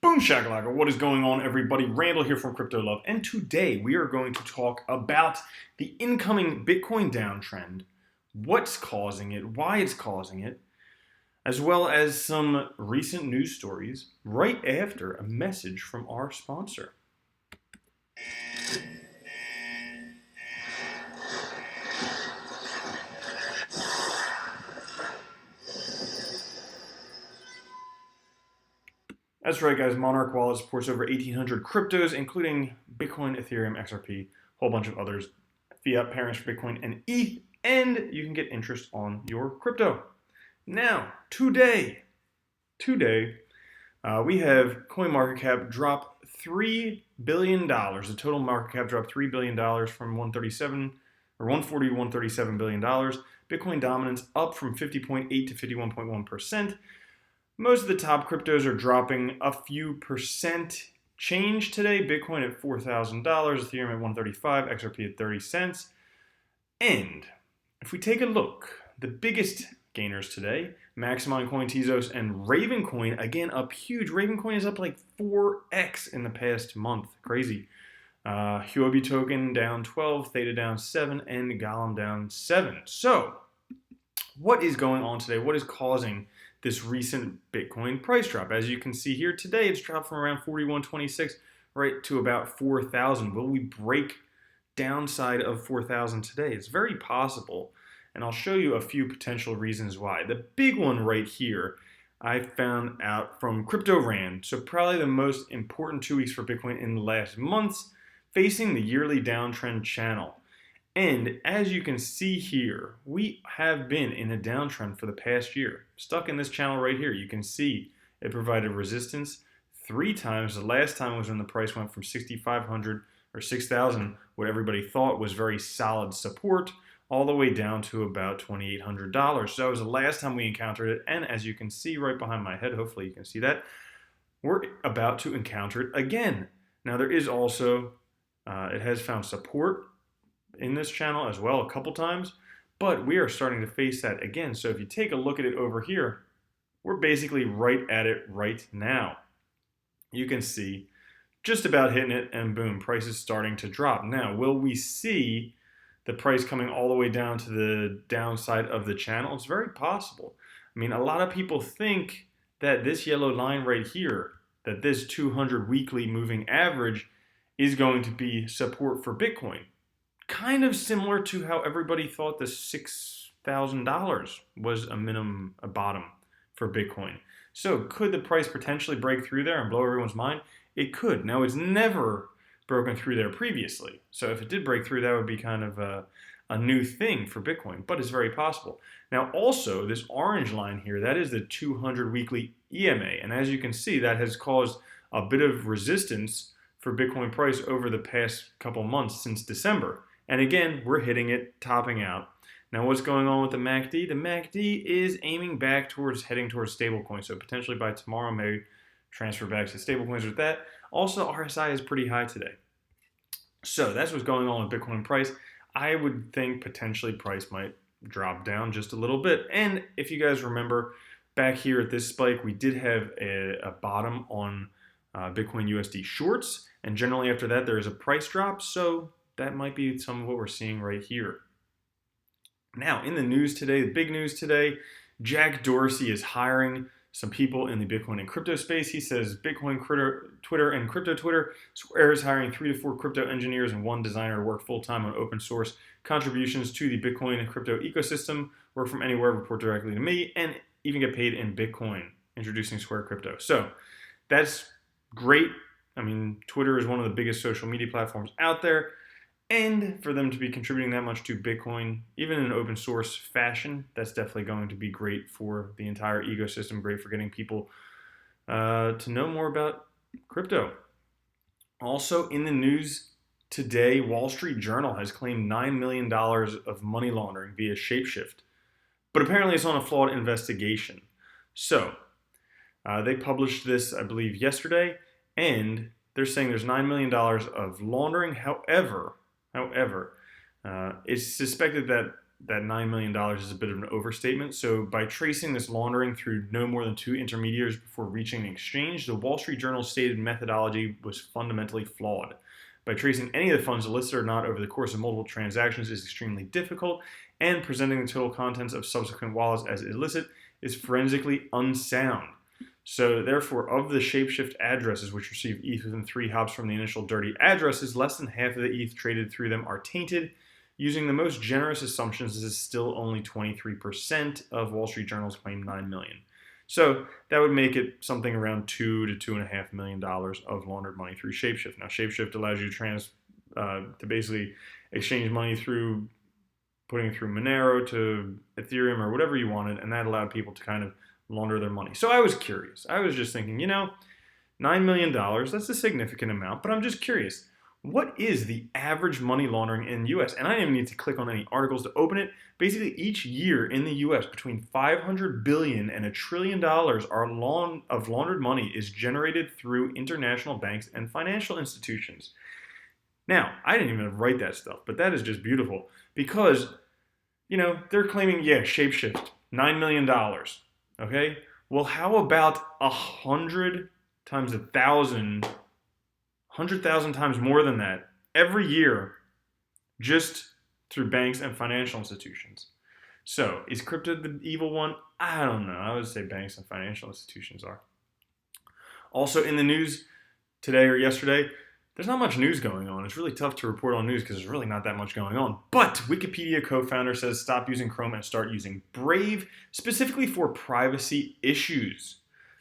Boom shakalaka, what is going on everybody? Randall here from Crypto Love, and today we are going to talk about the incoming Bitcoin downtrend, what's causing it, why it's causing it, as well as some recent news stories right after a message from our sponsor. That's right, guys. Monarch Wallet supports over 1,800 cryptos, including Bitcoin, Ethereum, XRP, a whole bunch of others, fiat parents for Bitcoin and ETH, and you can get interest on your crypto. Now, today, we have CoinMarketCap drop $3 billion. The total market cap dropped $3 billion from 137 or 140 to 137 billion dollars. Bitcoin dominance up from 50.8 to 51.1%. Most of the top cryptos are dropping a few percent change today. Bitcoin at $4,000, Ethereum at 135, XRP at 30 cents. And if we take a look, the biggest gainers today, Maximine Coin, Tezos, and Ravencoin, again up huge. Ravencoin is up like 4x in the past month. Crazy. Huobi token down 12, Theta down 7, and Golem down 7. So, what is going on today? What is causing this recent Bitcoin price drop? As you can see here today, it's dropped from around 41.26 right to about 4,000. Will we break downside of 4,000 today? It's very possible, and I'll show you a few potential reasons why. The big one right here I found out from Crypto Rand, so probably the most important 2 weeks for Bitcoin in the last months, facing the yearly downtrend channel. And as you can see here, we have been in a downtrend for the past year. Stuck in this channel right here, you can see it provided resistance 3 times. The last time was when the price went from 6,500 or 6,000, what everybody thought was very solid support, all the way down to about $2,800. So that was the last time we encountered it. And as you can see right behind my head, hopefully you can see that, we're about to encounter it again. Now there is also, it has found support in this channel as well a couple times, but we are starting to face that again. So if you take a look at it over here, we're basically right at it right now. You can see just about hitting it, and boom, price is starting to drop. Now, will we see the price coming all the way down to the downside of the channel? It's very possible. I mean, a lot of people think that this yellow line right here, that this 200 weekly moving average is going to be support for Bitcoin. Kind of similar to how everybody thought the $6,000 was a bottom for Bitcoin. So could the price potentially break through there and blow everyone's mind? It could. Now, it's never broken through there previously. So if it did break through, that would be kind of a new thing for Bitcoin, but it's very possible. Now, also, this orange line here, that is the 200 weekly EMA. And as you can see, that has caused a bit of resistance for Bitcoin price over the past couple months since December. And again, we're hitting it, topping out. Now, what's going on with the MACD? The MACD is aiming back towards heading towards stablecoins. So potentially by tomorrow, may transfer back to stablecoins with that. Also, RSI is pretty high today. So that's what's going on with Bitcoin price. I would think potentially price might drop down just a little bit. And if you guys remember, back here at this spike, we did have a bottom on Bitcoin USD shorts. And generally after that, there is a price drop. So that might be some of what we're seeing right here. Now, in the news today, the big news today, Jack Dorsey is hiring some people in the Bitcoin and crypto space. He says Bitcoin Twitter and crypto Twitter, Square is hiring 3 to 4 crypto engineers and 1 designer to work full-time on open source contributions to the Bitcoin and crypto ecosystem, work from anywhere, report directly to me, and even get paid in Bitcoin, introducing Square Crypto. So that's great. I mean, Twitter is one of the biggest social media platforms out there. And for them to be contributing that much to Bitcoin, even in an open source fashion, that's definitely going to be great for the entire ecosystem, great for getting people to know more about crypto. Also in the news today, Wall Street Journal has claimed $9 million of money laundering via Shapeshift. But apparently it's on a flawed investigation. So they published this, I believe, yesterday, and they're saying there's $9 million of laundering. However, it's suspected that that $9 million is a bit of an overstatement. So by tracing this laundering through no more than 2 intermediaries before reaching an exchange, the Wall Street Journal's stated methodology was fundamentally flawed. By tracing any of the funds, illicit or not, over the course of multiple transactions is extremely difficult, and presenting the total contents of subsequent wallets as illicit is forensically unsound. So therefore, of the Shapeshift addresses which receive ETH within 3 hops from the initial dirty addresses, less than half of the ETH traded through them are tainted. Using the most generous assumptions, this is still only 23% of Wall Street Journal's claimed $9 million. So that would make it something around $2 to $2.5 million of laundered money through Shapeshift. Now, Shapeshift allows you to basically exchange money through putting it through Monero to Ethereum or whatever you wanted, and that allowed people to kind of launder their money. So I was curious. I was just thinking, $9 million, that's a significant amount, but I'm just curious. What is the average money laundering in the U.S.? And I didn't even need to click on any articles to open it. Basically, each year in the U.S., between $500 billion and $1 trillion of laundered money is generated through international banks and financial institutions. Now, I didn't even write that stuff, but that is just beautiful because, they're claiming, Shapeshift, $9 million. Okay? Well, how about 100 times 1,000, 100,000 times more than that every year just through banks and financial institutions? So, is crypto the evil one? I don't know. I would say banks and financial institutions are. Also in the news today or yesterday, there's not much news going on. It's really tough to report on news because there's really not that much going on. But Wikipedia co-founder says stop using Chrome and start using Brave, specifically for privacy issues.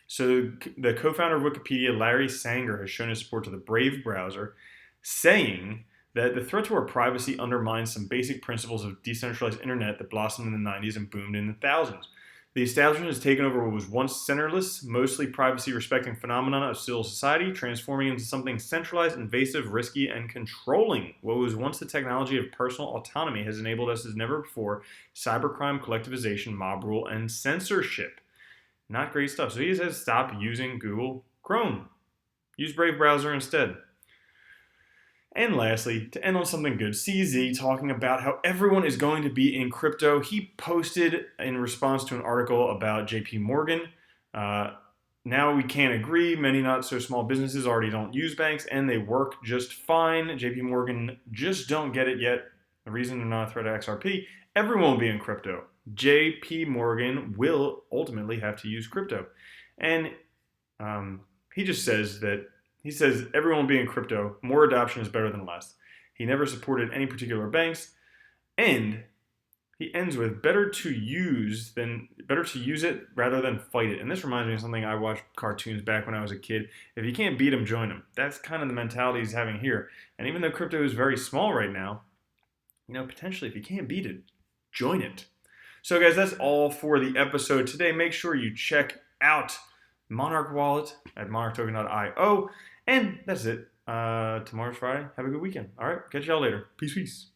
So the co-founder of Wikipedia, Larry Sanger, has shown his support to the Brave browser, saying that the threat to our privacy undermines some basic principles of decentralized internet that blossomed in the 90s and boomed in the thousands. The establishment has taken over what was once centerless, mostly privacy-respecting phenomenon of civil society, transforming into something centralized, invasive, risky, and controlling. What was once the technology of personal autonomy has enabled us as never before cybercrime, collectivization, mob rule, and censorship. Not great stuff. So he says stop using Google Chrome. Use Brave browser instead. And lastly, to end on something good, CZ talking about how everyone is going to be in crypto. He posted in response to an article about JP Morgan. Now we can't agree. Many not so small businesses already don't use banks and they work just fine. JP Morgan just don't get it yet. The reason they're not a threat to XRP, everyone will be in crypto. JP Morgan will ultimately have to use crypto. And he just says that he says everyone will be in crypto. More adoption is better than less. He never supported any particular banks, and he ends with better to use it rather than fight it. And this reminds me of something I watched cartoons back when I was a kid. If you can't beat them, join them. That's kind of the mentality he's having here. And even though crypto is very small right now, potentially if you can't beat it, join it. So guys, that's all for the episode today. Make sure you check out Monarch Wallet at monarchtoken.io. And that's it. Tomorrow's Friday. Have a good weekend. All right. Catch y'all later. Peace.